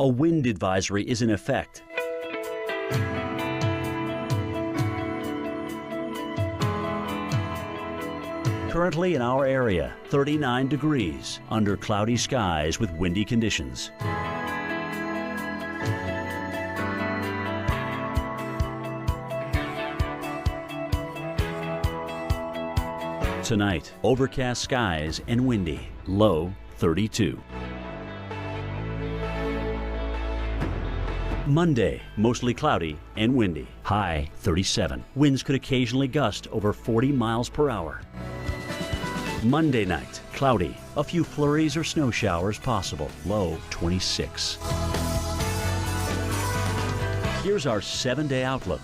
A wind advisory is in effect. Currently in our area, 39 degrees under cloudy skies with windy conditions. Tonight, overcast skies and windy, low 32. Monday, mostly cloudy and windy, high 37. Winds could occasionally gust over 40 miles per hour. Monday night, cloudy, a few flurries or snow showers possible, low 26. Here's our 7-day outlook.